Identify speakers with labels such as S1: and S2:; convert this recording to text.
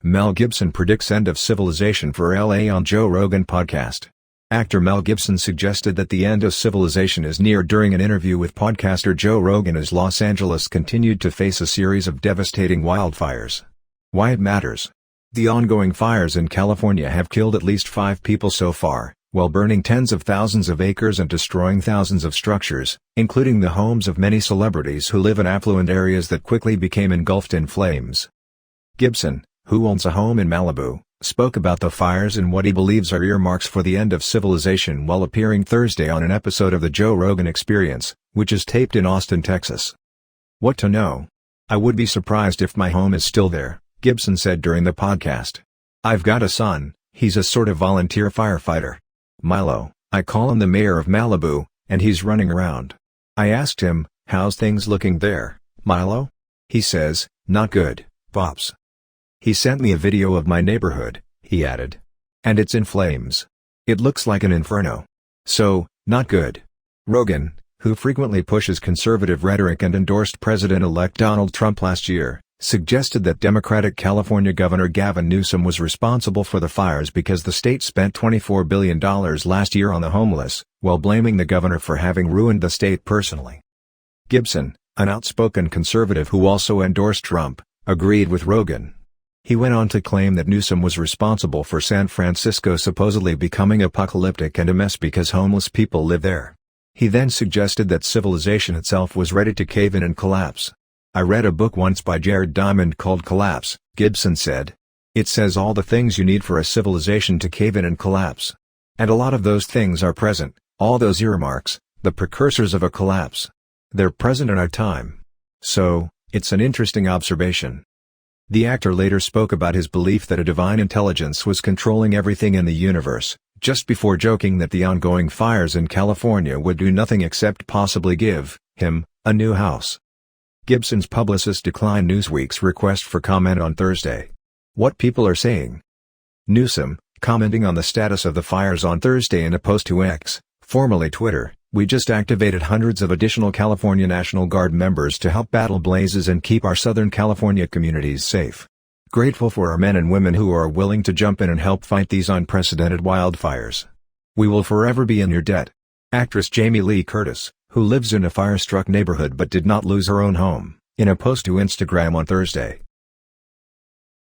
S1: Mel Gibson predicts end of civilization for LA on Joe Rogan podcast. Actor Mel Gibson suggested that the end of civilization is near during an interview with podcaster Joe Rogan as Los Angeles continued to face a series of devastating wildfires. Why it matters. The ongoing fires in California have killed at least 5 people so far, while burning tens of thousands of acres and destroying thousands of structures, including the homes of many celebrities who live in affluent areas that quickly became engulfed in flames. Gibson, who owns a home in Malibu, spoke about the fires and what he believes are earmarks for the end of civilization while appearing Thursday on an episode of the Joe Rogan Experience, which is taped in Austin, Texas. What to know? I would be surprised if my home is still there, Gibson said during the podcast. I've got a son, he's a sort of volunteer firefighter. Milo, I call him the mayor of Malibu, and he's running around. I asked him, how's things looking there, Milo? He says, not good, Pops. He sent me a video of my neighborhood, he added. And it's in flames. It looks like an inferno. So, not good. Rogan, who frequently pushes conservative rhetoric and endorsed President-elect Donald Trump last year, suggested that Democratic California Governor Gavin Newsom was responsible for the fires because the state spent $24 billion last year on the homeless, while blaming the governor for having ruined the state personally. Gibson, an outspoken conservative who also endorsed Trump, agreed with Rogan. He went on to claim that Newsom was responsible for San Francisco supposedly becoming apocalyptic and a mess because homeless people live there. He then suggested that civilization itself was ready to cave in and collapse. I read a book once by Jared Diamond called Collapse, Gibson said. It says all the things you need for a civilization to cave in and collapse. And a lot of those things are present, all those earmarks, the precursors of a collapse. They're present in our time. So, it's an interesting observation. The actor later spoke about his belief that a divine intelligence was controlling everything in the universe, just before joking that the ongoing fires in California would do nothing except possibly give him a new house. Gibson's publicist declined Newsweek's request for comment on Thursday. What people are saying. Newsom, commenting on the status of the fires on Thursday in a post to X, formerly Twitter, we just activated hundreds of additional California National Guard members to help battle blazes and keep our Southern California communities safe. Grateful for our men and women who are willing to jump in and help fight these unprecedented wildfires. We will forever be in your debt. Actress Jamie Lee Curtis, who lives in a fire-struck neighborhood but did not lose her own home, in a post to Instagram on Thursday,